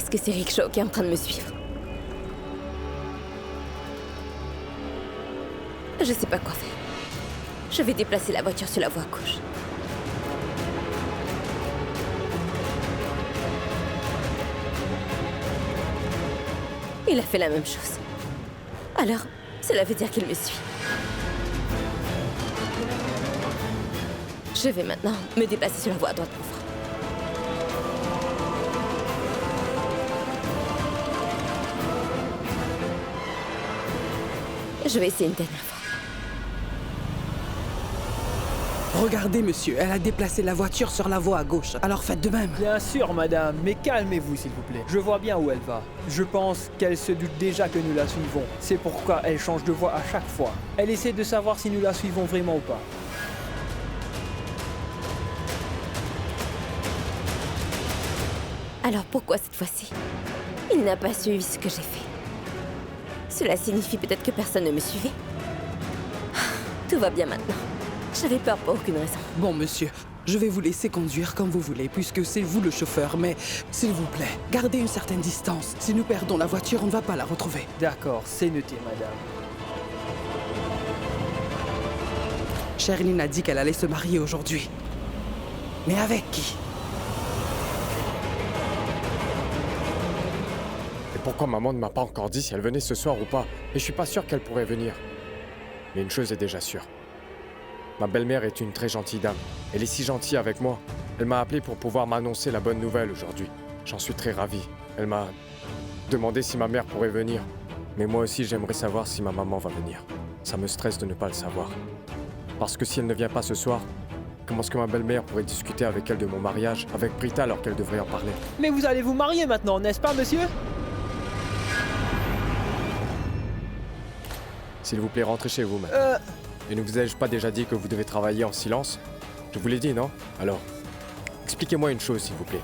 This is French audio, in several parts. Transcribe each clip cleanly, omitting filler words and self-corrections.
Est-ce que c'est Rickshaw qui est en train de me suivre? Je sais pas quoi faire. Je vais déplacer la voiture sur la voie gauche. Il a fait la même chose. Alors, cela veut dire qu'il me suit. Je vais maintenant me déplacer sur la voie à droite pour voir. Je vais essayer une dernière fois. Regardez, monsieur, elle a déplacé la voiture sur la voie à gauche. Alors faites de même. Bien sûr, madame, mais calmez-vous, s'il vous plaît. Je vois bien où elle va. Je pense qu'elle se doute déjà que nous la suivons. C'est pourquoi elle change de voie à chaque fois. Elle essaie de savoir si nous la suivons vraiment ou pas. Alors pourquoi cette fois-ci? Il n'a pas suivi ce que j'ai fait. Cela signifie peut-être que personne ne me suivait. Tout va bien maintenant. J'avais peur pour aucune raison. Bon, monsieur, je vais vous laisser conduire comme vous voulez, puisque c'est vous le chauffeur, mais s'il vous plaît, gardez une certaine distance. Si nous perdons la voiture, on ne va pas la retrouver. D'accord, c'est noté, madame. Sherilyn a dit qu'elle allait se marier aujourd'hui. Mais avec qui? Et pourquoi maman ne m'a pas encore dit si elle venait ce soir ou pas? Et je suis pas sûr qu'elle pourrait venir. Mais une chose est déjà sûre. Ma belle-mère est une très gentille dame. Elle est si gentille avec moi. Elle m'a appelé pour pouvoir m'annoncer la bonne nouvelle aujourd'hui. J'en suis très ravi. Elle m'a demandé si ma mère pourrait venir. Mais moi aussi, j'aimerais savoir si ma maman va venir. Ça me stresse de ne pas le savoir. Parce que si elle ne vient pas ce soir, comment est-ce que ma belle-mère pourrait discuter avec elle de mon mariage, avec Brita, alors qu'elle devrait en parler? Mais vous allez vous marier maintenant, n'est-ce pas, monsieur? S'il vous plaît, rentrez chez vous maintenant. Et ne vous ai-je pas déjà dit que vous devez travailler en silence? Je vous l'ai dit, non? Alors, expliquez-moi une chose, s'il vous plaît.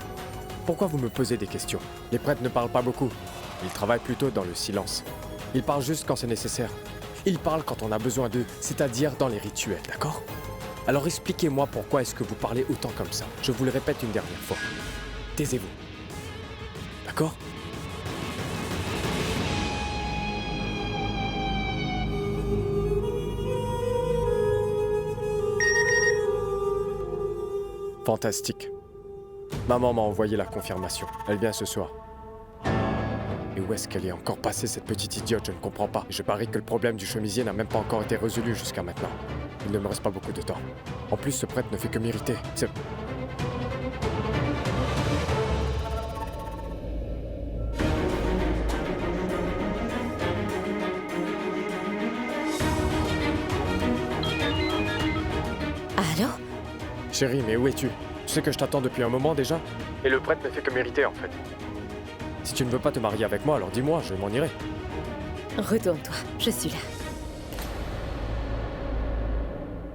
Pourquoi vous me posez des questions? Les prêtres ne parlent pas beaucoup. Ils travaillent plutôt dans le silence. Ils parlent juste quand c'est nécessaire. Ils parlent quand on a besoin d'eux, c'est-à-dire dans les rituels, d'accord? Alors expliquez-moi pourquoi est-ce que vous parlez autant comme ça. Je vous le répète une dernière fois. Taisez-vous. D'accord? Fantastique. Maman m'a envoyé la confirmation. Elle vient ce soir. Et où est-ce qu'elle est encore passée, cette petite idiote? Je ne comprends pas. Je parie que le problème du chemisier n'a même pas encore été résolu jusqu'à maintenant. Il ne me reste pas beaucoup de temps. En plus, ce prêtre ne fait que m'irriter. C'est... Allô? Chérie, mais où es-tu? Tu sais que je t'attends depuis un moment déjà? Et le prêtre ne fait que m'irriter en fait. Si tu ne veux pas te marier avec moi, alors dis-moi, je m'en irai. Retourne-toi, je suis là.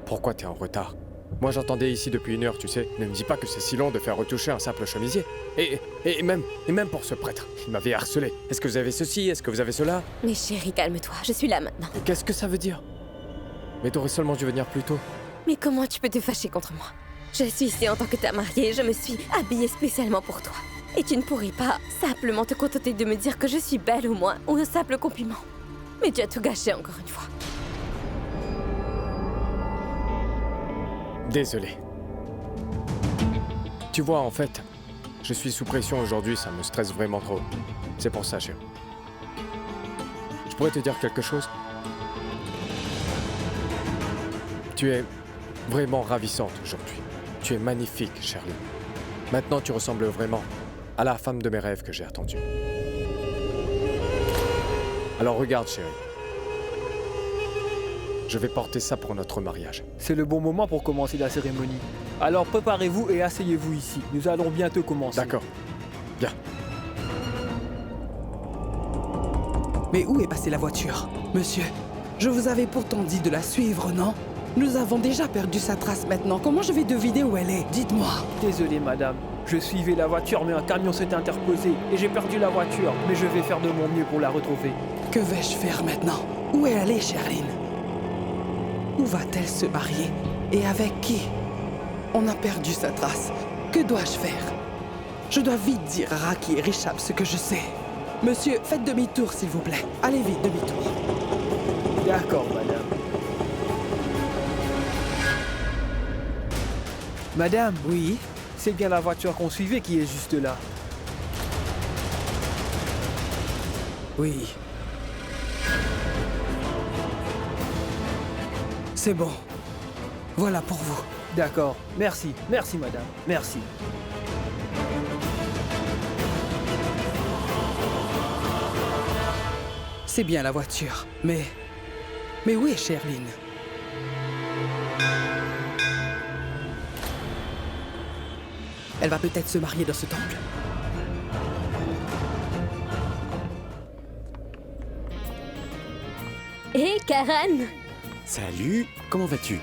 Pourquoi t'es en retard? Moi j'attendais ici depuis 1 heure, tu sais. Ne me dis pas que c'est si long de faire retoucher un simple chemisier. Et même pour ce prêtre, il m'avait harcelé. Est-ce que vous avez ceci? Est-ce que vous avez cela? Mais chérie, calme-toi, je suis là maintenant. Et qu'est-ce que ça veut dire? Mais t'aurais seulement dû venir plus tôt. Mais comment tu peux te fâcher contre moi? Je suis ici en tant que ta mariée, je me suis habillée spécialement pour toi. Et tu ne pourrais pas simplement te contenter de me dire que je suis belle au moins, ou un simple compliment. Mais tu as tout gâché encore une fois. Désolé. Tu vois, en fait, je suis sous pression aujourd'hui, ça me stresse vraiment trop. C'est pour ça, chérie. Je pourrais te dire quelque chose? Tu es vraiment ravissante aujourd'hui. Tu es magnifique, Shirley. Maintenant, tu ressembles vraiment à la femme de mes rêves que j'ai attendue. Alors regarde, chérie. Je vais porter ça pour notre mariage. C'est le bon moment pour commencer la cérémonie. Alors préparez-vous et asseyez-vous ici. Nous allons bientôt commencer. D'accord. Bien. Mais où est passée la voiture? Monsieur, je vous avais pourtant dit de la suivre, non? Nous avons déjà perdu sa trace maintenant. Comment je vais deviner où elle est? Dites-moi. Désolé, madame. Je suivais la voiture, mais un camion s'est interposé et j'ai perdu la voiture. Mais je vais faire de mon mieux pour la retrouver. Que vais-je faire maintenant? Où est allée, Sherilyn? Où va-t-elle se marier? Et avec qui? On a perdu sa trace. Que dois-je faire? Je dois vite dire à Raki et Richab ce que je sais. Monsieur, faites demi-tour, s'il vous plaît. Allez vite, demi-tour. D'accord, madame. Madame, Oui? c'est bien la voiture qu'on suivait qui est juste là. Oui. C'est bon. Voilà pour vous. D'accord, merci, merci madame, merci. C'est bien la voiture, mais... Mais où est Sherline? Elle va peut-être se marier dans ce temple. Hé, Karan! Salut, comment vas-tu?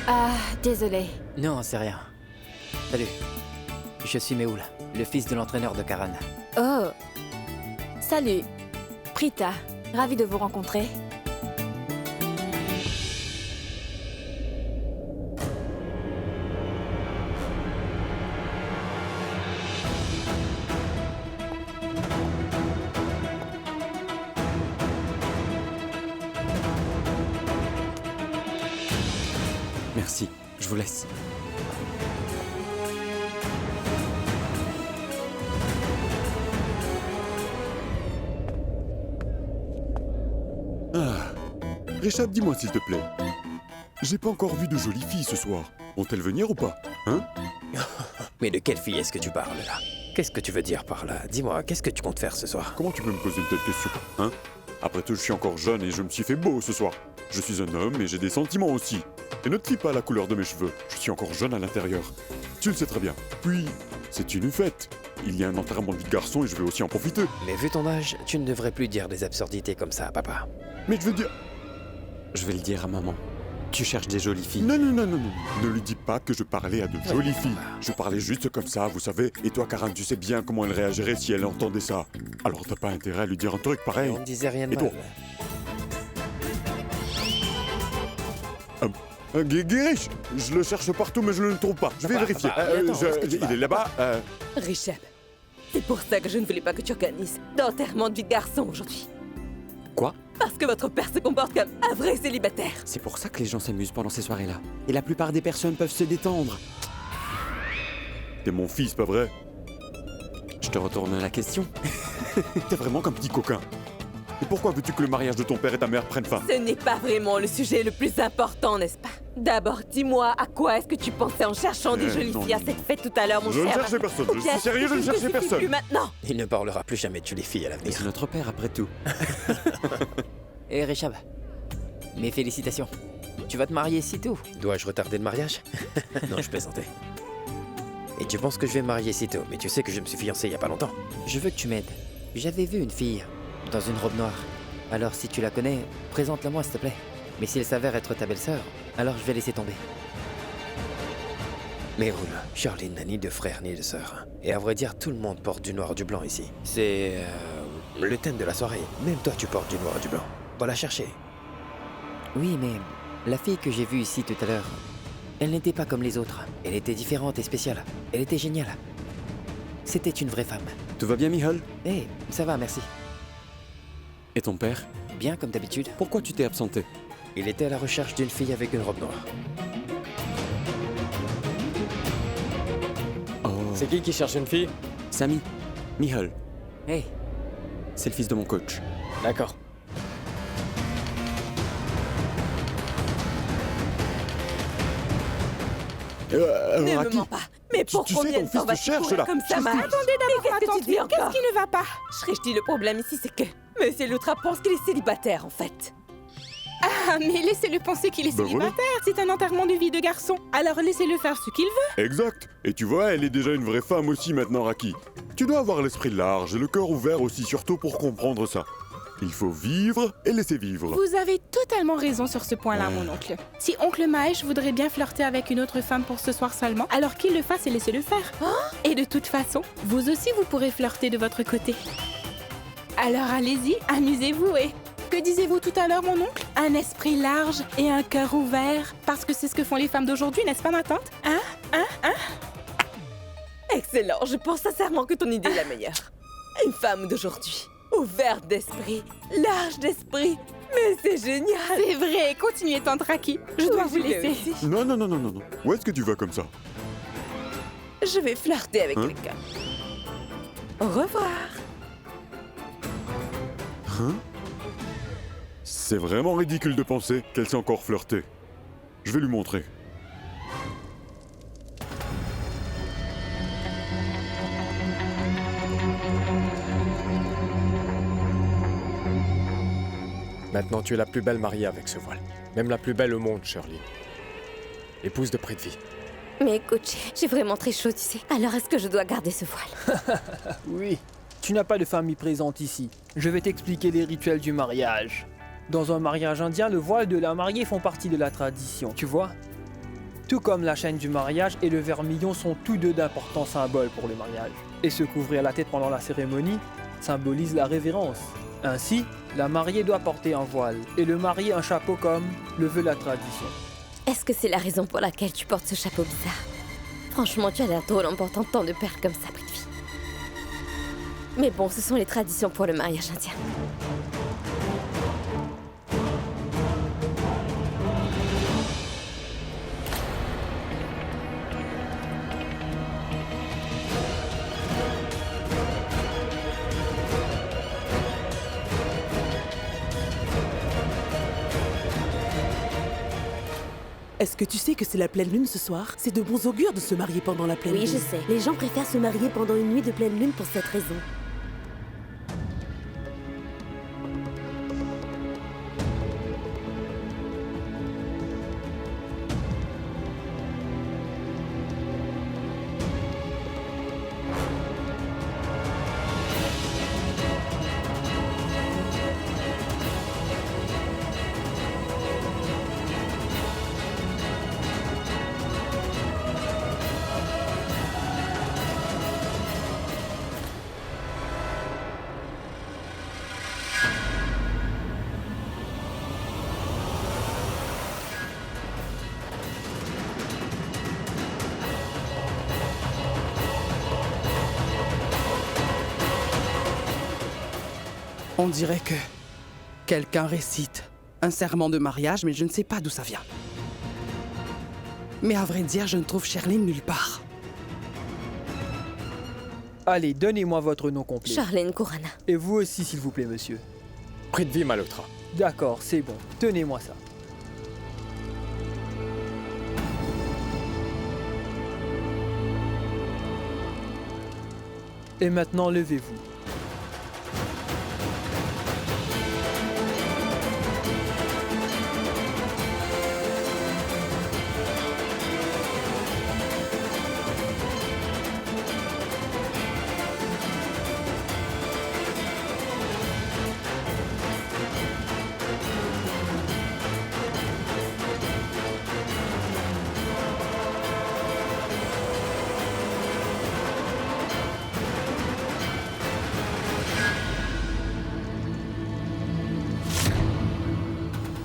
Ah, désolé. Non, c'est rien. Salut. Je suis Meoul, le fils de l'entraîneur de Karan. Oh. Salut. Prita, ravi de vous rencontrer. Merci, je vous laisse. Richard, dis-moi s'il te plaît. J'ai pas encore vu de jolies filles ce soir. Vont-elles venir ou pas? Hein? Mais de quelle fille est-ce que tu parles là? Qu'est-ce que tu veux dire par là? Dis-moi, qu'est-ce que tu comptes faire ce soir? Comment tu peux me poser une telle question? Hein? Après tout, je suis encore jeune et je me suis fait beau ce soir. Je suis un homme et j'ai des sentiments aussi. Et ne te fie pas à la couleur de mes cheveux. Je suis encore jeune à l'intérieur. Tu le sais très bien. Puis, c'est une fête. Il y a un enterrement de vie de garçon et je vais aussi en profiter. Mais vu ton âge, tu ne devrais plus dire des absurdités comme ça, papa. Mais je veux dire... Je vais le dire à maman. Tu cherches des jolies filles. Non. Ne lui dis pas que je parlais à de jolies filles. Je parlais juste comme ça, vous savez. Et toi, Karan, tu sais bien comment elle réagirait si elle entendait ça. Alors t'as pas intérêt à lui dire un truc pareil. On ne disait rien de Et toi? mal. Guérich, je le cherche partout mais je ne le trouve pas. Je vais vérifier. attends, est-ce que tu il vas- est là-bas. Richard, c'est pour ça que je ne voulais pas que tu organises d'enterrement de vie de garçon aujourd'hui. Quoi? Parce que votre père se comporte comme un vrai célibataire. C'est pour ça que les gens s'amusent pendant ces soirées-là. Et la plupart des personnes peuvent se détendre. T'es mon fils, pas vrai? Je te retourne la question. T'es vraiment qu'un petit coquin. Et pourquoi veux-tu que le mariage de ton père et ta mère prenne fin? Ce n'est pas vraiment le sujet le plus important, n'est-ce pas? D'abord, dis-moi, à quoi est-ce que tu pensais en cherchant des jolies non, filles à non. cette fête tout à l'heure, mon Je ne cher? cherchais personne. Ou Je bien suis sérieux, je ne est-ce que cherchais suffit personne. plus maintenant. Il ne parlera plus jamais de jolies filles à Mais l'avenir. c'est notre père après tout. Et Richab, mes félicitations. Tu vas te marier si tôt? Dois-je retarder le mariage? Non, je plaisantais. Et tu penses que je vais me marier si tôt, mais tu sais que je me suis fiancé il y a pas longtemps. Je veux que tu m'aides. J'avais vu une fille dans une robe noire. Alors si tu la connais, présente-la moi s'il te plaît. Mais si elle s'avère être ta belle-sœur, alors je vais laisser tomber. Mais roule, Charline n'a ni de frère ni de sœur. Et à vrai dire, tout le monde porte du noir du blanc ici. C'est le thème de la soirée. Même toi, tu portes du noir du blanc. Va la chercher. Oui, mais la fille que j'ai vue ici tout à l'heure, elle n'était pas comme les autres. Elle était différente et spéciale. Elle était géniale. C'était une vraie femme. Tout va bien, Mihal? Eh, ça va, merci. Et ton père? Bien comme d'habitude. Pourquoi tu t'es absenté? Il était à la recherche d'une fille avec une robe noire. Oh. C'est qui cherche une fille? Samy, Mihal, Hey, c'est le fils de mon coach. D'accord. Ne me Raki, mens pas. Mais pour tu sais, combien ton de temps fils vas-tu te cherche, courir là. comme ça, Je Matt? sais. Attendez d'abord, qu'est-ce que tu dis encore? Qu'est-ce qui ne va pas? Shrishti, le problème ici, c'est que Monsieur Loutra pense qu'il est célibataire, en fait. Ah, mais laissez-le penser qu'il est Ben voilà. célibataire. C'est un enterrement de vie de garçon. Alors laissez-le faire ce qu'il veut. Exact. Et tu vois, elle est déjà une vraie femme aussi maintenant, Raki. Tu dois avoir l'esprit large et le cœur ouvert aussi, surtout pour comprendre ça. Il faut vivre et laisser vivre. Vous avez totalement raison sur ce point-là, mon oncle. Si oncle Mahesh voudrait bien flirter avec une autre femme pour ce soir seulement, alors qu'il le fasse et laissez-le faire. Et de toute façon, vous aussi vous pourrez flirter de votre côté. Alors allez-y, amusez-vous et... Que disiez-vous tout à l'heure, mon oncle? Un esprit large et un cœur ouvert. Parce que c'est ce que font les femmes d'aujourd'hui, n'est-ce pas, ma tante? Excellent, je pense sincèrement que ton idée est la meilleure. Une femme d'aujourd'hui, ouverte d'esprit, large d'esprit. Mais c'est génial! C'est vrai, continuez, tante Raki. Je dois vous j'y vais laisser. aussi. Non, non, non, non, non, non. Où est-ce que tu vas comme ça? Je vais flirter avec Hein? quelqu'un. Au revoir. Hein? C'est vraiment ridicule de penser qu'elle sait encore flirter. Je vais lui montrer. Maintenant, tu es la plus belle mariée avec ce voile. Même la plus belle au monde, Shirley. Épouse de Prithvi. Mais écoute, j'ai vraiment très chaud, tu sais. Alors est-ce que je dois garder ce voile? Oui, tu n'as pas de famille présente ici. Je vais t'expliquer les rituels du mariage. Dans un mariage indien, le voile de la mariée font partie de la tradition, tu vois? Tout comme la chaîne du mariage et le vermillon sont tous deux d'importants symboles pour le mariage. Et se couvrir la tête pendant la cérémonie symbolise la révérence. Ainsi, la mariée doit porter un voile et le marié un chapeau comme le veut la tradition. Est-ce que c'est la raison pour laquelle tu portes ce chapeau bizarre? Franchement, tu as l'air drôle en portant tant de perles comme ça, Prithvi. Mais bon, ce sont les traditions pour le mariage indien. Est-ce que tu sais que c'est la pleine lune ce soir? C'est de bons augures de se marier pendant la pleine lune. Oui, je sais. Les gens préfèrent se marier pendant une nuit de pleine lune pour cette raison. On dirait que quelqu'un récite un serment de mariage, mais je ne sais pas d'où ça vient. Mais à vrai dire, je ne trouve Sherline nulle part. Allez, donnez-moi votre nom complet. Charlène Khurana. Et vous aussi, s'il vous plaît, monsieur. Prithvi Malhotra. D'accord, c'est bon. Tenez-moi ça. Et maintenant, levez-vous.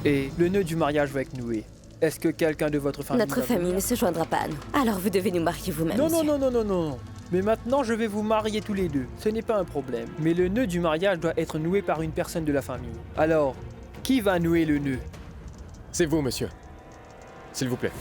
Et le nœud du mariage va être noué. Est-ce que quelqu'un de votre famille... Notre famille ne se joindra pas à nous. Alors vous devez nous marier vous-même, Non, non, monsieur. non, non, non, non. Mais maintenant, je vais vous marier tous les deux. Ce n'est pas un problème. Mais le nœud du mariage doit être noué par une personne de la famille. Alors, qui va nouer le nœud? C'est vous, monsieur. S'il vous plaît.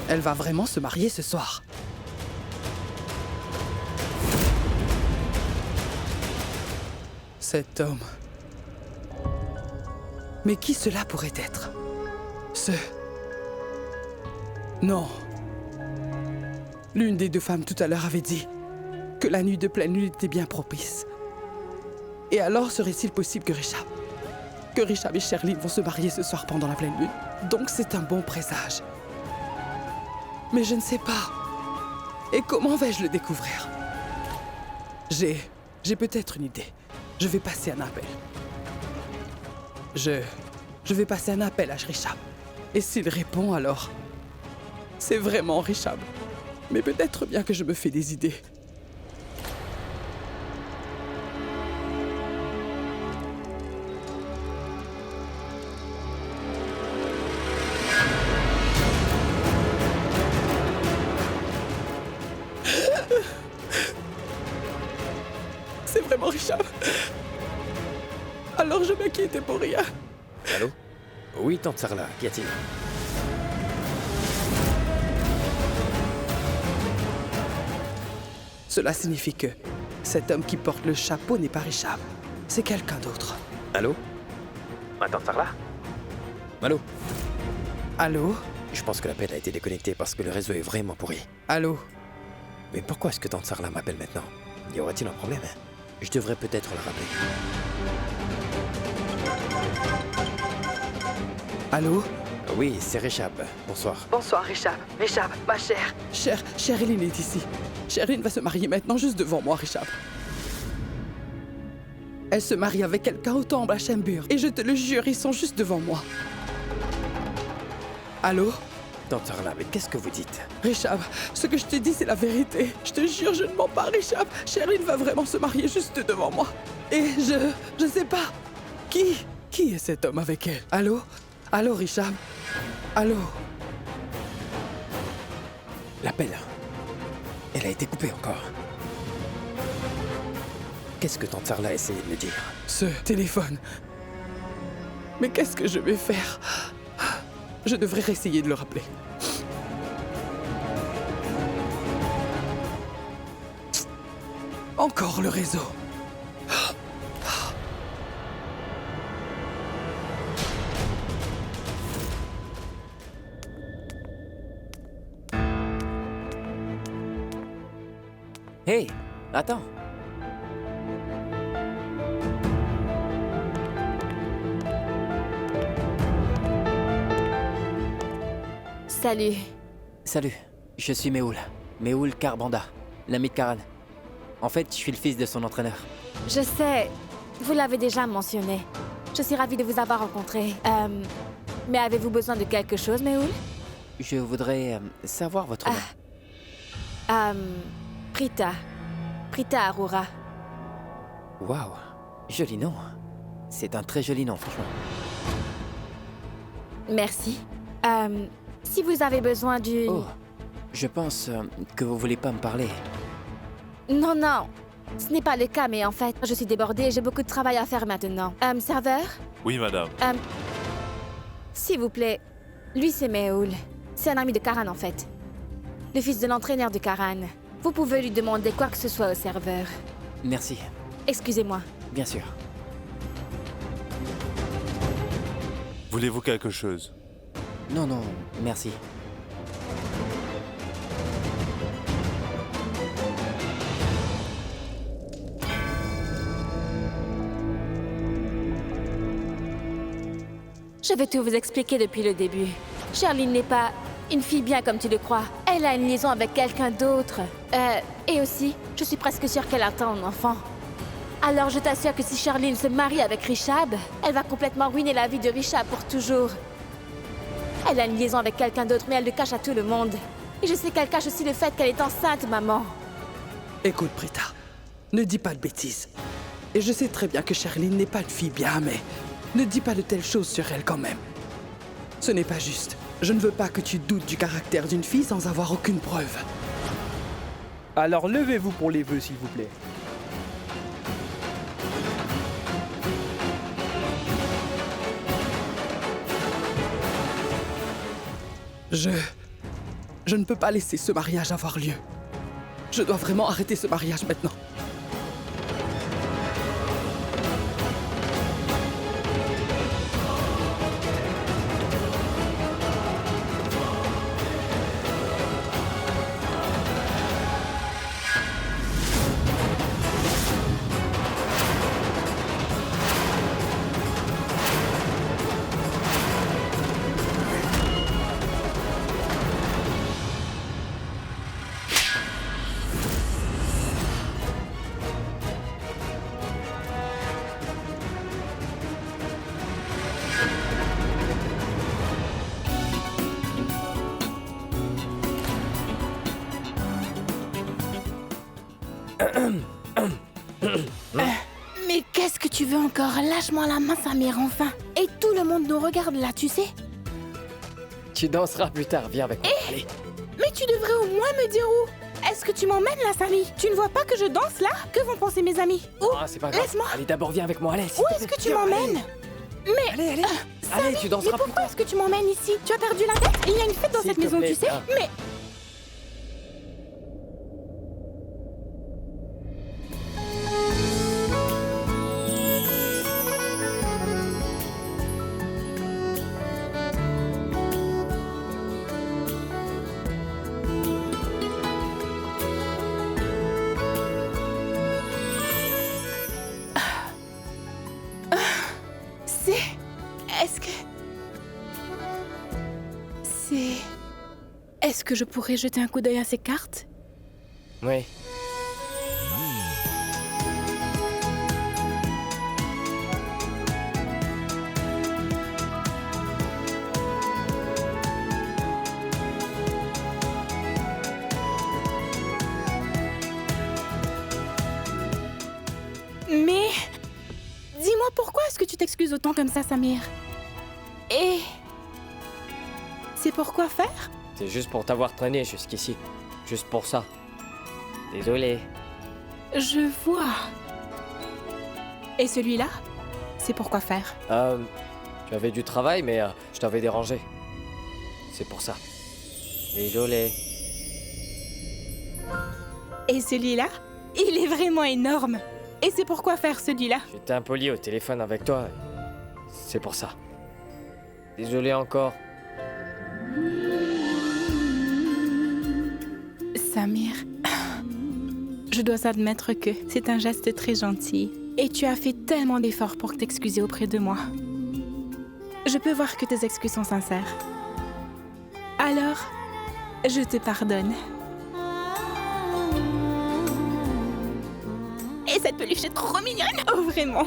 Elle va vraiment se marier ce soir. Cet homme Mais qui cela pourrait être? Non. L'une des deux femmes tout à l'heure avait dit que la nuit de pleine lune était bien propice. Et alors serait-il possible que Richard et Sherline vont se marier ce soir pendant la pleine lune? Donc c'est un bon présage. Mais je ne sais pas. Et comment vais-je le découvrir? J'ai peut-être une idée. Je vais passer un appel. Je vais passer un appel à Richard. Et s'il répond, alors... c'est vraiment Richard. Mais peut-être bien que je me fais des idées. C'est vraiment Richard. Alors je m'inquiétais pour rien. Allô? Oui, tante Sarla, qu'y a-t-il? Cela signifie que cet homme qui porte le chapeau n'est pas Richard. C'est quelqu'un d'autre. Allô? Tante Sarla? Allô? Allô? Je pense que l'appel a été déconnecté parce que le réseau est vraiment pourri. Allô? Mais pourquoi est-ce que tante Sarla m'appelle maintenant? Y aurait-il un problème? Je devrais peut-être la rappeler. Allô? Oui, c'est Richard. Bonsoir. Bonsoir, Richard. Richard, ma chère. Sherline est ici. Sherline va se marier maintenant juste devant moi, Richard. Elle se marie avec quelqu'un au temple à Chembur. Et je te le jure, ils sont juste devant moi. Allô? Tante Sarla, mais qu'est-ce que vous dites? Richard, ce que je te dis, c'est la vérité. Je te jure, je ne mens pas, Richard. Sherline va vraiment se marier juste devant moi. Et je sais pas. Qui est cet homme avec elle? Allô? Allô, Richard? Allô? L'appel. Elle a été coupée encore. Qu'est-ce que tante Sarla a essayé de me dire? Ce téléphone. Mais qu'est-ce que je vais faire? Je devrais essayer de le rappeler. Encore le réseau. Hey, attends. Salut. Salut, je suis Méhoul. Méhoul Karbanda, l'ami de Karan. En fait, je suis le fils de son entraîneur. Je sais, vous l'avez déjà mentionné. Je suis ravie de vous avoir rencontré. Mais avez-vous besoin de quelque chose, Méhoul? Je voudrais savoir votre nom. Prita. Prita Arora. Waouh, joli nom. C'est un très joli nom, franchement. Merci. Si vous avez besoin d'une... Oh, je pense que vous voulez pas me parler. Non, non. Ce n'est pas le cas, mais en fait, je suis débordée et j'ai beaucoup de travail à faire maintenant. Serveur? Oui, madame. S'il vous plaît, lui c'est Méhoul. C'est un ami de Karan, en fait. Le fils de l'entraîneur de Karan. Vous pouvez lui demander quoi que ce soit au serveur. Merci. Excusez-moi. Bien sûr. Voulez-vous quelque chose? Non, non, merci. Je vais tout vous expliquer depuis le début. Sherline n'est pas une fille bien comme tu le crois. Elle a une liaison avec quelqu'un d'autre. Et aussi, je suis presque sûre qu'elle attend un enfant. Alors je t'assure que si Sherline se marie avec Richard, elle va complètement ruiner la vie de Richard pour toujours. Elle a une liaison avec quelqu'un d'autre, mais elle le cache à tout le monde. Et je sais qu'elle cache aussi le fait qu'elle est enceinte, maman. Écoute, Prita, ne dis pas de bêtises. Et je sais très bien que Sherline n'est pas une fille bien, mais ne dis pas de telles choses sur elle quand même. Ce n'est pas juste. Je ne veux pas que tu doutes du caractère d'une fille sans avoir aucune preuve. Alors levez-vous pour les vœux, s'il vous plaît. Je ne peux pas laisser ce mariage avoir lieu. Je dois vraiment arrêter ce mariage maintenant. Mais qu'est-ce que tu veux encore? Lâche-moi la main, Samir, enfin. Et tout le monde nous regarde là, tu sais. Tu danseras plus tard, viens avec moi. Allez. Mais tu devrais au moins me dire où. Est-ce que tu m'emmènes là, Samy? Tu ne vois pas que je danse là? Que vont penser mes amis? Où? Ah, c'est pas grave. Laisse-moi. Allez, d'abord viens avec moi, allez. Où est-ce que tu m'emmènes? Mais... Allez. Samy, Allez, tu danseras mais plus pourquoi tard. est-ce que tu m'emmènes ici? Tu as perdu la tête? Il y a une fête dans S'il cette te maison, plaît, tu sais. viens. Mais... Est-ce que je pourrais jeter un coup d'œil à ces cartes? Oui. Mais... Dis-moi, pourquoi est-ce que tu t'excuses autant comme ça, Samir? Et... C'est pour quoi faire? C'est juste pour t'avoir traîné jusqu'ici. Juste pour ça. Désolé. Je vois. Et celui-là? C'est pour quoi faire? Tu avais du travail, mais je t'avais dérangé. C'est pour ça. Désolé. Et celui-là? Il est vraiment énorme. Et c'est pour quoi faire celui-là? J'étais impoli au téléphone avec toi. C'est pour ça. Désolé encore. Samir, je dois admettre que c'est un geste très gentil. Et tu as fait tellement d'efforts pour t'excuser auprès de moi. Je peux voir que tes excuses sont sincères. Alors, je te pardonne. Et cette peluche est trop mignonne! Oh, vraiment!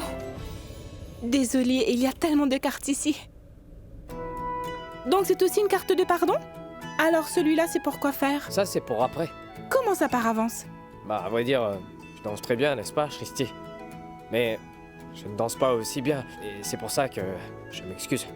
Désolée, il y a tellement de cartes ici. Donc c'est aussi une carte de pardon? Alors celui-là, c'est pour quoi faire? Ça, c'est pour après. Comment ça par avance? Bah, à vrai dire, je danse très bien, n'est-ce pas, Christy? Mais je ne danse pas aussi bien. Et c'est pour ça que je m'excuse.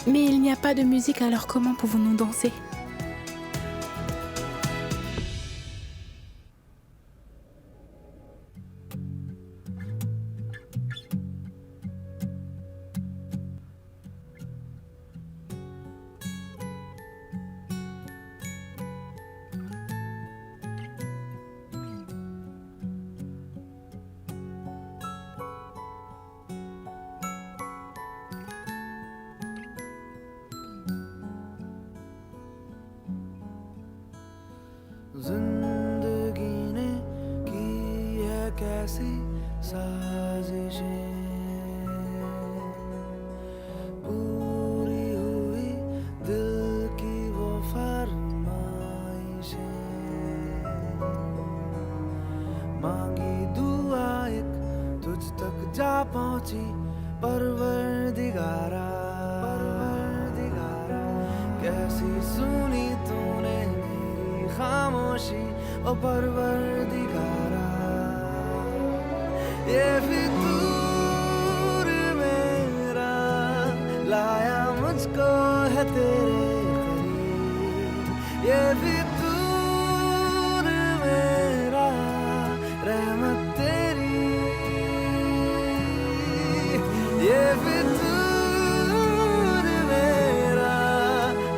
Mais il n'y a pas de musique, alors comment pouvons-nous danser? जिंदगी ने की है कैसी साजिशें पूरी हुई दिल की वो फरमाइशें मांगी दुआ एक तुझ तक जा पहुंची परवरदिगारा कैसी सुनी तूने खामोशी ओ परवरदिगारा ये फितूर मेरा लाया मुझको है तेरे करीब ये फितूर मेरा रहमत तेरी ये फितूर मेरा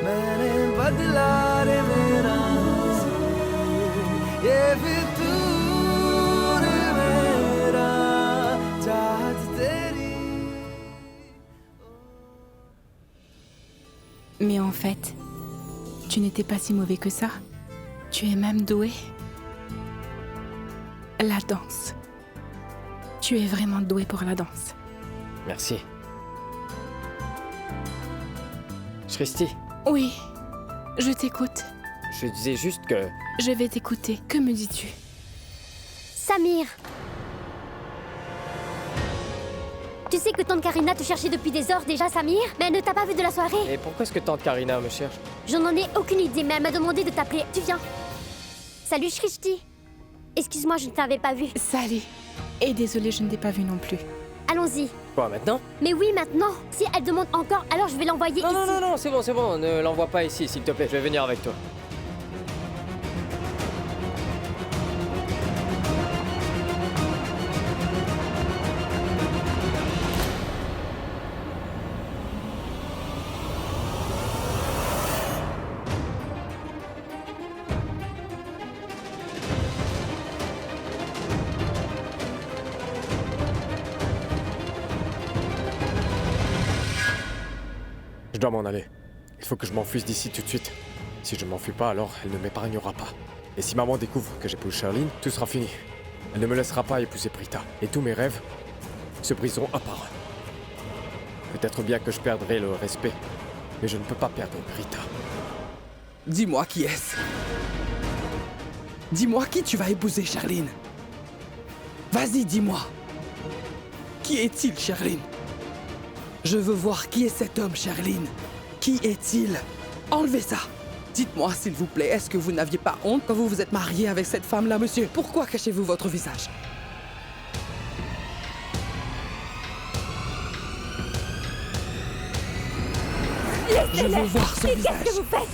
मैंने बदला रे मेरा ये फितूर मेरा चाहत तेरी. Mais en fait, tu n'étais pas si mauvais que ça. Tu es même doué. La danse. Tu es vraiment doué pour la danse. Merci. Christy, Oui, je t'écoute. je disais juste que... Je vais t'écouter. Que me dis-tu? Samir. Tu sais que tante Karina te cherchait depuis des heures déjà, Samir, mais elle ne t'a pas vu de la soirée. Et pourquoi est-ce que tante Karina me cherche? Je n'en ai aucune idée, mais elle m'a demandé de t'appeler. Tu viens? Salut, Shrishti. Excuse-moi, je ne t'avais pas vu. Salut. Et désolée, je ne t'ai pas vu non plus. Allons-y. Quoi, maintenant? Mais oui, maintenant. Si elle demande encore, alors je vais l'envoyer ici. Non, c'est bon, ne l'envoie pas ici, s'il te plaît, je vais venir avec toi. Je dois m'en aller. Il faut que je m'enfuise d'ici tout de suite. Si je ne m'enfuis pas, alors elle ne m'épargnera pas. Et si maman découvre que j'épouse Charline, tout sera fini. Elle ne me laissera pas épouser Prita. Et tous mes rêves se briseront un par un. Peut-être bien que je perdrai le respect, mais je ne peux pas perdre Prita. Dis-moi qui est-ce? Dis-moi qui tu vas épouser, Charline. Vas-y, dis-moi. Qui est-il, Charline? Je veux voir qui est cet homme, Charline. Qui est-il? Enlevez ça. Dites-moi, s'il vous plaît, est-ce que vous n'aviez pas honte quand vous vous êtes marié avec cette femme-là, monsieur? Pourquoi cachez-vous votre visage? Je veux voir son visage. Qu'est-ce que vous faites?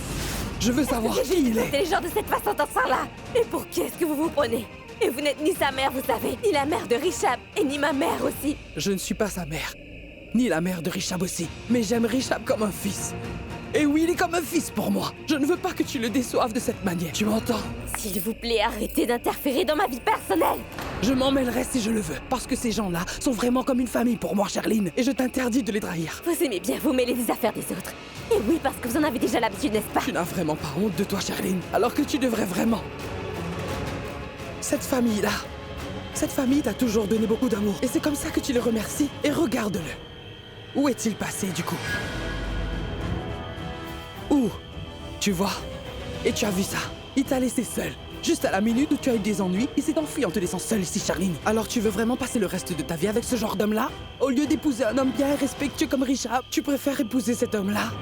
Je veux savoir qui il est. Les gens de cette façon dans ce là. Et pour qui est-ce que vous vous prenez? Et vous n'êtes ni sa mère, vous savez, ni la mère de Rishab, et ni ma mère aussi. Je ne suis pas sa mère, ni la mère de Rishab aussi. Mais j'aime Rishab comme un fils. Et oui, il est comme un fils pour moi. Je ne veux pas que tu le déçoives de cette manière. Tu m'entends? S'il vous plaît, arrêtez d'interférer dans ma vie personnelle. Je m'en mêlerai si je le veux. Parce que ces gens-là sont vraiment comme une famille pour moi, Charline. Et je t'interdis de les trahir. Vous aimez bien vous mêler des affaires des autres. Et oui, parce que vous en avez déjà l'habitude, n'est-ce pas? Tu n'as vraiment pas honte de toi, Charline. Alors que tu devrais vraiment. Cette famille-là, cette famille t'a toujours donné beaucoup d'amour. Et c'est comme ça que tu les remercies. Et regarde-le. Où est-il passé, du coup? Où? Tu vois? Et tu as vu ça? Il t'a laissé seul. Juste à la minute où tu as eu des ennuis, il s'est enfui en te laissant seule ici, Charline. Alors tu veux vraiment passer le reste de ta vie avec ce genre d'homme-là? Au lieu d'épouser un homme bien et respectueux comme Rishab, tu préfères épouser cet homme-là?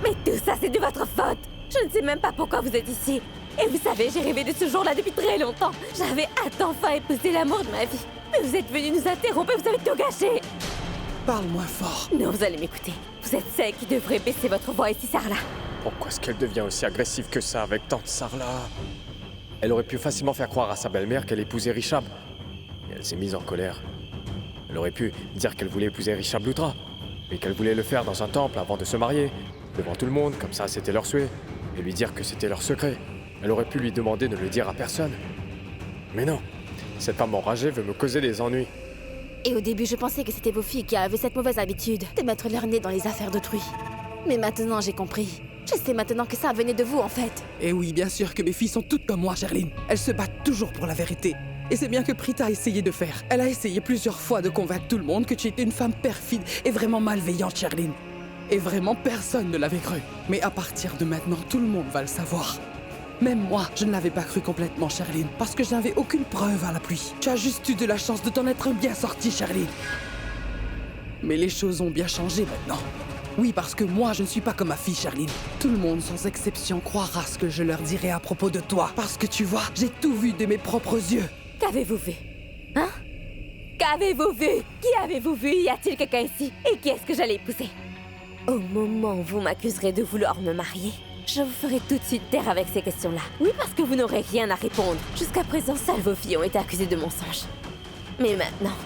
Mais tout ça, c'est de votre faute. Je ne sais même pas pourquoi vous êtes ici. Et vous savez, j'ai rêvé de ce jour-là depuis très longtemps. J'avais hâte d'enfin épouser l'amour de ma vie. Mais vous êtes venus nous interrompre et vous avez tout gâché. Parle moins fort. Non, vous allez m'écouter. Vous êtes celle qui devrait baisser votre voix ici, Sarla. Pourquoi est-ce qu'elle devient aussi agressive que ça avec tante Sarla? Elle aurait pu facilement faire croire à sa belle-mère qu'elle épousait Rishab. Et elle s'est mise en colère. Elle aurait pu dire qu'elle voulait épouser Rishab Lutra, mais qu'elle voulait le faire dans un temple avant de se marier, devant tout le monde, comme ça c'était leur souhait, et lui dire que c'était leur secret. Elle aurait pu lui demander de ne le dire à personne. Mais non, cette femme enragée veut me causer des ennuis. Et au début, je pensais que c'était vos filles qui avaient cette mauvaise habitude de mettre leur nez dans les affaires d'autrui. Mais maintenant, j'ai compris. Je sais maintenant que ça venait de vous, en fait. Et oui, bien sûr que mes filles sont toutes comme moi, Charline. Elles se battent toujours pour la vérité. Et c'est bien que Prita a essayé de faire. Elle a essayé plusieurs fois de convaincre tout le monde que tu étais une femme perfide et vraiment malveillante, Charline. Et vraiment, personne ne l'avait cru. Mais à partir de maintenant, tout le monde va le savoir. Même moi, je ne l'avais pas cru complètement, Charline, parce que je n'avais aucune preuve à l'appui. Tu as juste eu de la chance de t'en être bien sortie, Charline. Mais les choses ont bien changé maintenant. Oui, parce que moi, je ne suis pas comme ma fille, Charline. Tout le monde, sans exception, croira ce que je leur dirai à propos de toi. Parce que tu vois, j'ai tout vu de mes propres yeux. Qu'avez-vous vu? Hein? Qu'avez-vous vu? Qui avez-vous vu? Y a-t-il quelqu'un ici? Et qui est-ce que j'allais épouser? Au moment où vous m'accuserez de vouloir me marier, je vous ferai tout de suite taire avec ces questions-là. Oui, parce que vous n'aurez rien à répondre. Jusqu'à présent, seules vos filles ont été accusées de mensonges. Mais maintenant,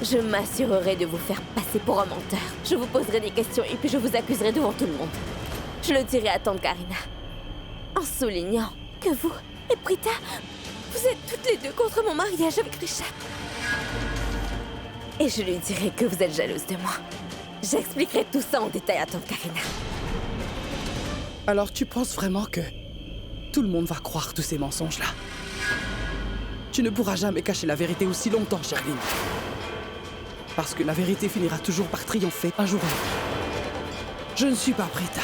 je m'assurerai de vous faire passer pour un menteur. Je vous poserai des questions et puis je vous accuserai devant tout le monde. Je le dirai à tante Karina, en soulignant que vous et Prita, vous êtes toutes les deux contre mon mariage avec Rishab. Et je lui dirai que vous êtes jalouse de moi. J'expliquerai tout ça en détail à tante Karina. Alors tu penses vraiment que tout le monde va croire tous ces mensonges-là? Tu ne pourras jamais cacher la vérité aussi longtemps, Charline. Parce que la vérité finira toujours par triompher un jour ou l'autre. Je ne suis pas Prita,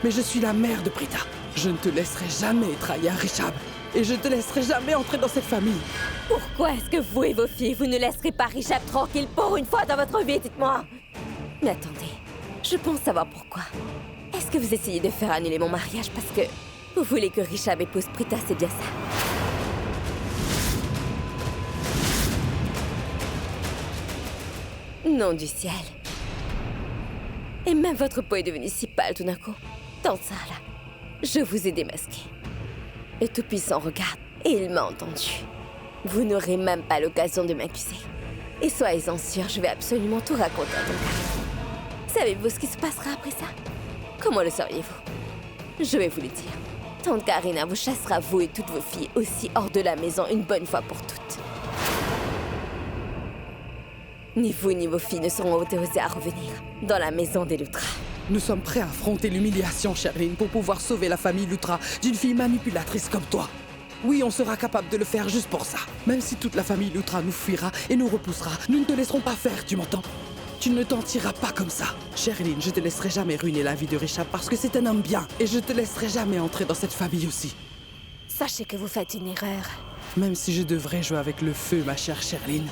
mais je suis la mère de Prita. Je ne te laisserai jamais trahir Rishab. Et je te laisserai jamais entrer dans cette famille. Pourquoi est-ce que vous et vos filles, vous ne laisserez pas Richard tranquille pour une fois dans votre vie, dites-moi? Mais attendez, je pense savoir pourquoi. Est-ce que vous essayez de faire annuler mon mariage parce que vous voulez que Richard épouse Prita, c'est bien ça? Nom du ciel. Et même votre peau est devenue si pâle tout d'un coup. Tant ça, là. Je vous ai démasqué. Le Tout-Puissant regarde et il m'a entendu. Vous n'aurez même pas l'occasion de m'accuser. Et soyez-en sûrs, je vais absolument tout raconter à ton père. Savez-vous ce qui se passera après ça? Comment le sauriez-vous? Je vais vous le dire. Tante Karina vous chassera, vous et toutes vos filles, aussi hors de la maison une bonne fois pour toutes. Ni vous ni vos filles ne seront autorisées à revenir dans la maison des Lutra. Nous sommes prêts à affronter l'humiliation, Sherlyn, pour pouvoir sauver la famille Lutra d'une fille manipulatrice comme toi. Oui, on sera capable de le faire juste pour ça. Même si toute la famille Lutra nous fuira et nous repoussera, nous ne te laisserons pas faire, tu m'entends? Tu ne t'en tireras pas comme ça. Sherlyn, je te laisserai jamais ruiner la vie de Richard parce que c'est un homme bien. Et je te laisserai jamais entrer dans cette famille aussi. Sachez que vous faites une erreur. Même si je devrais jouer avec le feu, ma chère Sherlyn.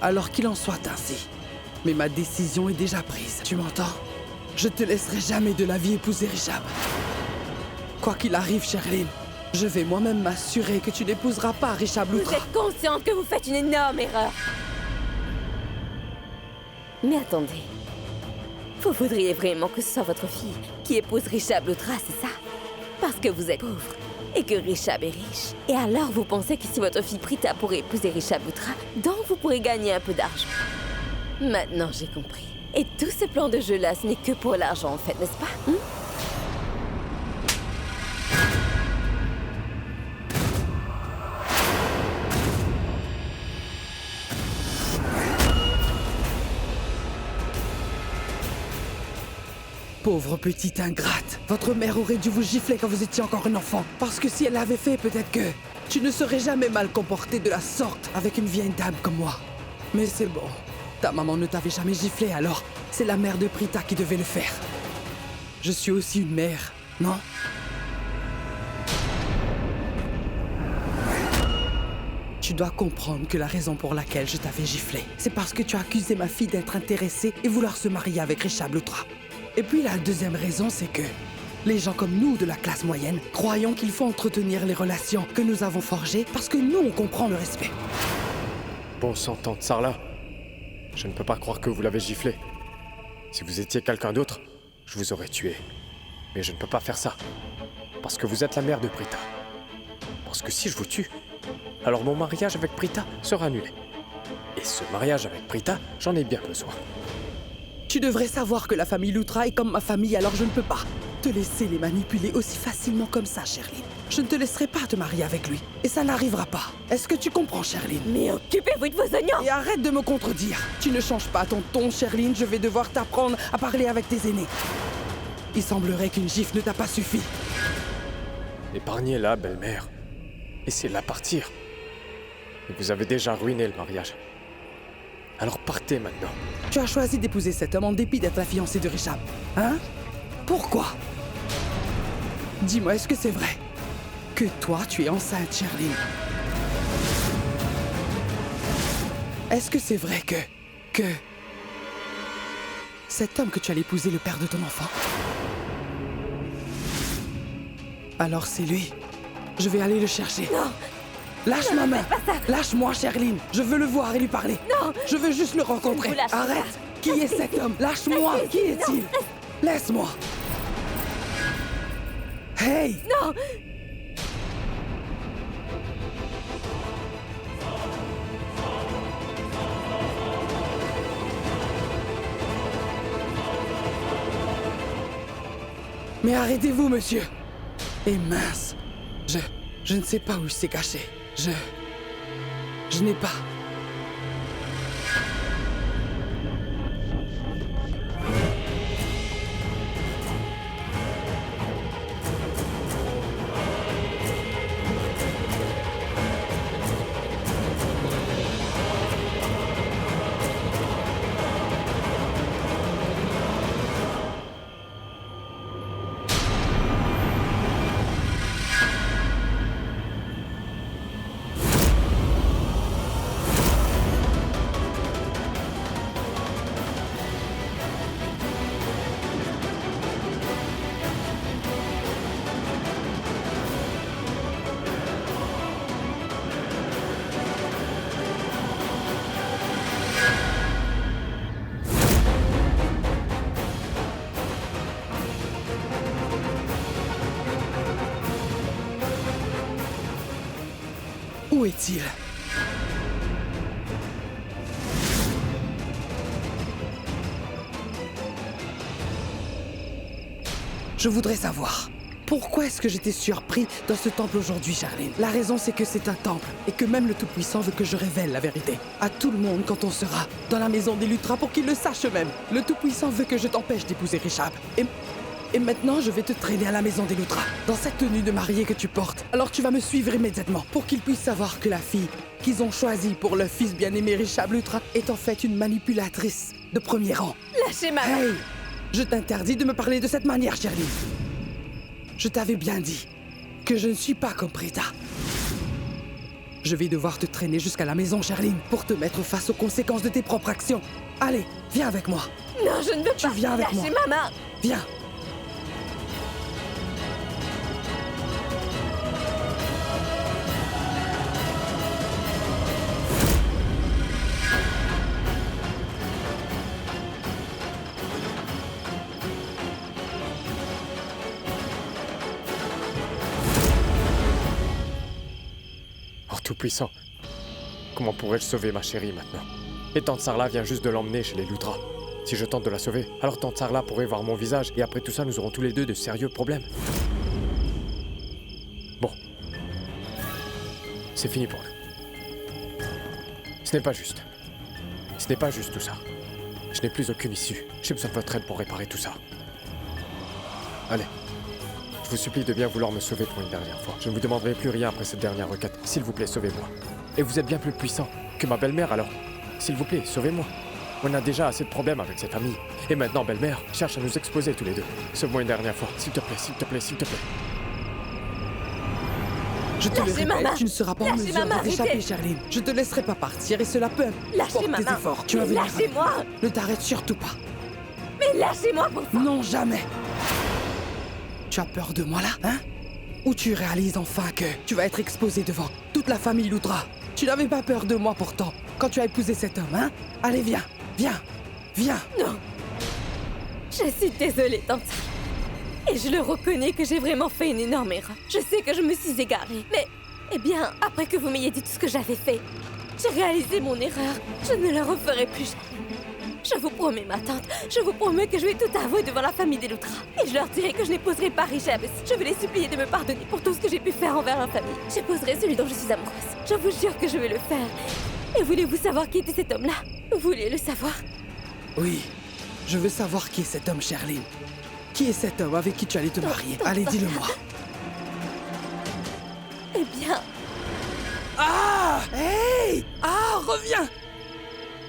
Alors qu'il en soit ainsi. Mais ma décision est déjà prise, tu m'entends? Je te laisserai jamais de la vie épouser Richard. Quoi qu'il arrive, Sherlyn, je vais moi-même m'assurer que tu n'épouseras pas Richard Lutra. Vous êtes consciente que vous faites une énorme erreur. Mais attendez. Vous voudriez vraiment que ce soit votre fille qui épouse Richard Lutra, c'est ça? Parce que vous êtes pauvre et que Richard est riche. Et alors vous pensez que si votre fille Prita pourrait épouser Richard Lutra, donc vous pourrez gagner un peu d'argent. Maintenant j'ai compris. Et tout ce plan de jeu-là, ce n'est que pour l'argent en fait, n'est-ce pas? Pauvre petite ingrate. Votre mère aurait dû vous gifler quand vous étiez encore un enfant. Parce que si elle l'avait fait, peut-être que tu ne serais jamais mal comporté de la sorte avec une vieille dame comme moi. Mais c'est bon. Ta maman ne t'avait jamais giflé, alors c'est la mère de Prita qui devait le faire. Je suis aussi une mère, non? Tu dois comprendre que la raison pour laquelle je t'avais giflé, c'est parce que tu as accusé ma fille d'être intéressée et vouloir se marier avec Richard Lutra. Et puis la deuxième raison, c'est que les gens comme nous de la classe moyenne croyons qu'il faut entretenir les relations que nous avons forgées parce que nous, on comprend le respect. Bon sang, tante Sarla. Je ne peux pas croire que vous l'avez giflé. Si vous étiez quelqu'un d'autre, je vous aurais tué. Mais je ne peux pas faire ça. Parce que vous êtes la mère de Prita. Parce que si je vous tue, alors mon mariage avec Prita sera annulé. Et ce mariage avec Prita, j'en ai bien besoin. Tu devrais savoir que la famille Lutra est comme ma famille, alors je ne peux pas te laisser les manipuler aussi facilement comme ça, Sherlyn. Je ne te laisserai pas te marier avec lui. Et ça n'arrivera pas. Est-ce que tu comprends, Sherlyn? Mais occupez-vous de vos oignons! Et arrête de me contredire. Tu ne changes pas ton ton, Sherlyn. Je vais devoir t'apprendre à parler avec tes aînés. Il semblerait qu'une gifle ne t'a pas suffi. Épargnez-la, belle-mère. Laissez-la partir. Et vous avez déjà ruiné le mariage. Alors partez maintenant. Tu as choisi d'épouser cet homme en dépit d'être la fiancée de Richard. Hein? Pourquoi? Dis-moi, est-ce que c'est vrai que toi, tu es enceinte, Sherlyn? Est-ce que c'est vrai que... cet homme que tu allais épouser, le père de ton enfant? Alors c'est lui. Je vais aller le chercher. Non! Lâche ma main! Lâche-moi, Sherlyn! Je veux le voir et lui parler! Non! Je veux juste le rencontrer! Arrête! Qui est cet homme? Lâche-moi! Qui est-il? Laisse-moi! Hey! Non! Mais arrêtez-vous, monsieur! Et mince! Je ne sais pas où il s'est caché. Je n'ai pas... Où est-il? Je voudrais savoir, pourquoi est-ce que j'étais surpris dans ce temple aujourd'hui, Charline? La raison, c'est que c'est un temple, et que même le Tout-Puissant veut que je révèle la vérité à tout le monde quand on sera dans la maison des Lutras pour qu'ils le sachent eux-mêmes. Le Tout-Puissant veut que je t'empêche d'épouser Richab. Et maintenant, je vais te traîner à la maison des Lutras, dans cette tenue de mariée que tu portes. Alors tu vas me suivre immédiatement, pour qu'ils puissent savoir que la fille qu'ils ont choisie pour leur fils bien-aimé Richab Lutra est en fait une manipulatrice de premier rang. Lâchez ma main! Hey! Je t'interdis de me parler de cette manière, Charline. Je t'avais bien dit que je ne suis pas comme Prita. Je vais devoir te traîner jusqu'à la maison, Charline, pour te mettre face aux conséquences de tes propres actions. Allez, viens avec moi. Non, je ne veux pas. Tu viens avec moi. Lâchez ma main! Viens. Tout-Puissant, comment pourrais-je sauver ma chérie maintenant? Et Tante Sarla vient juste de l'emmener chez les Lutras. Si je tente de la sauver, alors Tante Sarla pourrait voir mon visage et après tout ça, nous aurons tous les deux de sérieux problèmes. Bon. C'est fini pour nous. Ce n'est pas juste. Ce n'est pas juste tout ça. Je n'ai plus aucune issue. J'ai besoin de votre aide pour réparer tout ça. Allez. Je vous supplie de bien vouloir me sauver pour une dernière fois. Je ne vous demanderai plus rien après cette dernière requête. S'il vous plaît, sauvez-moi. Et vous êtes bien plus puissant que ma belle-mère, alors. S'il vous plaît, sauvez-moi. On a déjà assez de problèmes avec cette famille. Et maintenant, belle-mère cherche à nous exposer tous les deux. Sauve-moi une dernière fois. S'il te plaît, s'il te plaît, s'il te plaît. Je te le répète, tu ne seras pas en mesure de t'échapper, Charline. Je te laisserai pas partir et cela peut Lâchez ma tes main. efforts. Tu vas venir avec Lâchez-moi. moi. Ne t'arrête surtout pas. Mais lâchez-moi pour ça. Non, jamais. Tu as peur de moi là, hein? Ou tu réalises enfin que tu vas être exposé devant toute la famille Lutra? Tu n'avais pas peur de moi pourtant, quand tu as épousé cet homme, hein? Allez, viens, viens, viens! Non. Je suis désolée, tante. Et je le reconnais que j'ai vraiment fait une énorme erreur. Je sais que je me suis égarée. Mais, eh bien, après que vous m'ayez dit tout ce que j'avais fait, j'ai réalisé mon erreur. Je ne le referai plus jamais. Je vous promets, ma tante, je vous promets que je vais tout avouer devant la famille des Lutras. Et je leur dirai que je n'épouserai pas Richab. Je vais les supplier de me pardonner pour tout ce que j'ai pu faire envers leur famille. J'épouserai celui dont je suis amoureuse. Je vous jure que je vais le faire. Et voulez-vous savoir qui était cet homme-là? Vous voulez le savoir? Oui, je veux savoir qui est cet homme, Charline. Qui est cet homme avec qui tu allais te marier? Allez, dis-le-moi. Eh bien... Ah! Hey! Ah, reviens!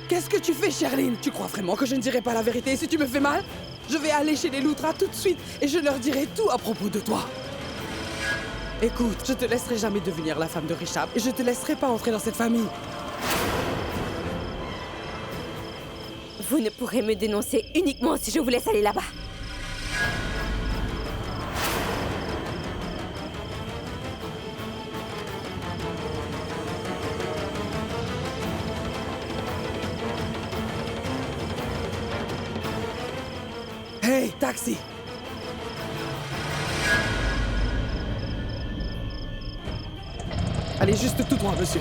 Qu'est-ce que tu fais, Charline? Tu crois vraiment que je ne dirai pas la vérité si tu me fais mal? Je vais aller chez les Lutras tout de suite et je leur dirai tout à propos de toi. Écoute, je te laisserai jamais devenir la femme de Richab et je te laisserai pas entrer dans cette famille. Vous ne pourrez me dénoncer uniquement si je vous laisse aller là-bas. Hey, taxi! Allez, juste tout droit, monsieur.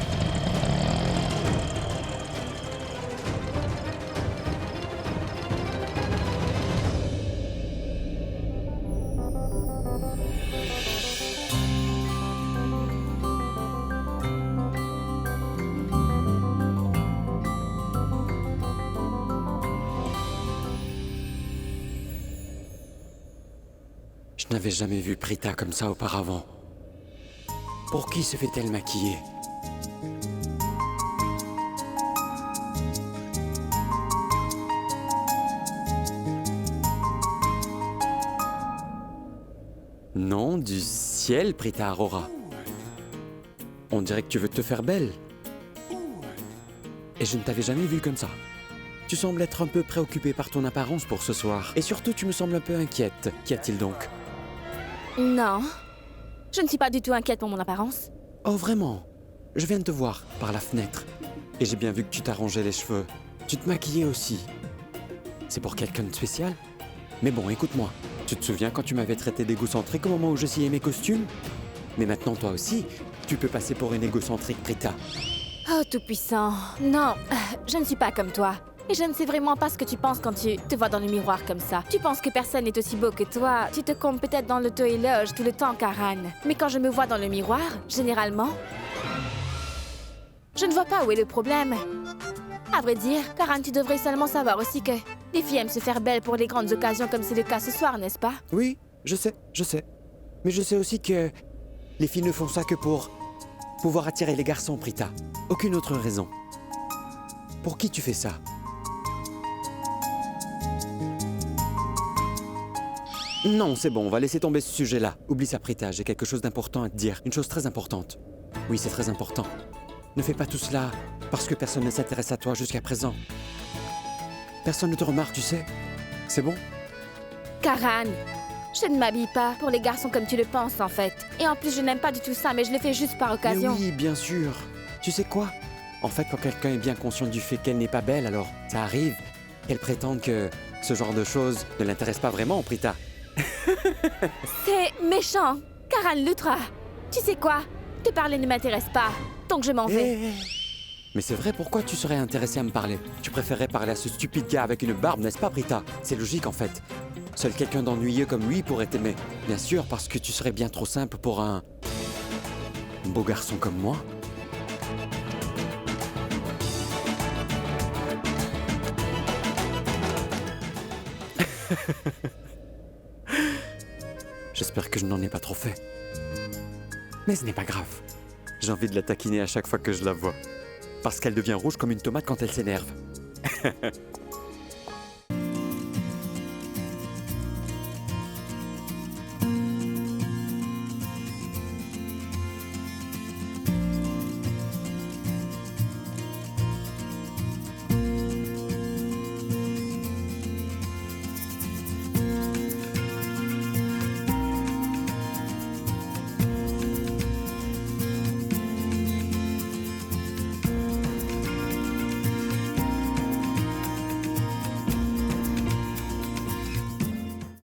Je n'avais jamais vu Prita comme ça auparavant. Pour qui se fait-elle maquiller? Non, du ciel, Prita Aurora. On dirait que tu veux te faire belle. Et je ne t'avais jamais vue comme ça. Tu sembles être un peu préoccupée par ton apparence pour ce soir. Et surtout, tu me sembles un peu inquiète. Qu'y a-t-il donc? Non. Je ne suis pas du tout inquiète pour mon apparence. Oh, vraiment? Je viens de te voir par la fenêtre. Et j'ai bien vu que tu t'arrangeais les cheveux. Tu te maquillais aussi. C'est pour quelqu'un de spécial? Mais bon, écoute-moi. Tu te souviens quand tu m'avais traité d'égocentrique au moment où je sciais mes costumes? Mais maintenant, toi aussi, tu peux passer pour une égocentrique, Prita. Oh, tout-puissant. Non, je ne suis pas comme toi. Et je ne sais vraiment pas ce que tu penses quand tu te vois dans le miroir comme ça. Tu penses que personne n'est aussi beau que toi. Tu te comptes peut-être dans l'auto-éloge tout le temps, Karan. Mais quand je me vois dans le miroir, généralement, je ne vois pas où est le problème. À vrai dire, Karan, tu devrais seulement savoir aussi que les filles aiment se faire belles pour les grandes occasions comme c'est le cas ce soir, n'est-ce pas? Oui, je sais. Mais je sais aussi que les filles ne font ça que pour pouvoir attirer les garçons, Prita. Aucune autre raison. Pour qui tu fais ça? Non, c'est bon, on va laisser tomber ce sujet-là. Oublie ça, Prita, j'ai quelque chose d'important à te dire. Une chose très importante. Oui, c'est très important. Ne fais pas tout cela parce que personne ne s'intéresse à toi jusqu'à présent. Personne ne te remarque, tu sais. C'est bon? Karan, je ne m'habille pas pour les garçons comme tu le penses, en fait. Et en plus, je n'aime pas du tout ça, mais je le fais juste par occasion. Mais oui, bien sûr. Tu sais quoi? En fait, quand quelqu'un est bien conscient du fait qu'elle n'est pas belle, alors ça arrive qu'elle prétende que ce genre de choses ne l'intéresse pas vraiment, Prita. C'est méchant. Karan Lutra. Tu sais quoi? Te parler ne m'intéresse pas. Donc je m'en vais. Mais c'est vrai, pourquoi tu serais intéressé à me parler? Tu préférerais parler à ce stupide gars avec une barbe, n'est-ce pas, Prita? C'est logique, en fait. Seul quelqu'un d'ennuyeux comme lui pourrait t'aimer. Bien sûr, parce que tu serais bien trop simple pour un beau garçon comme moi. J'espère que je n'en ai pas trop fait. Mais ce n'est pas grave. J'ai envie de la taquiner à chaque fois que je la vois. Parce qu'elle devient rouge comme une tomate quand elle s'énerve.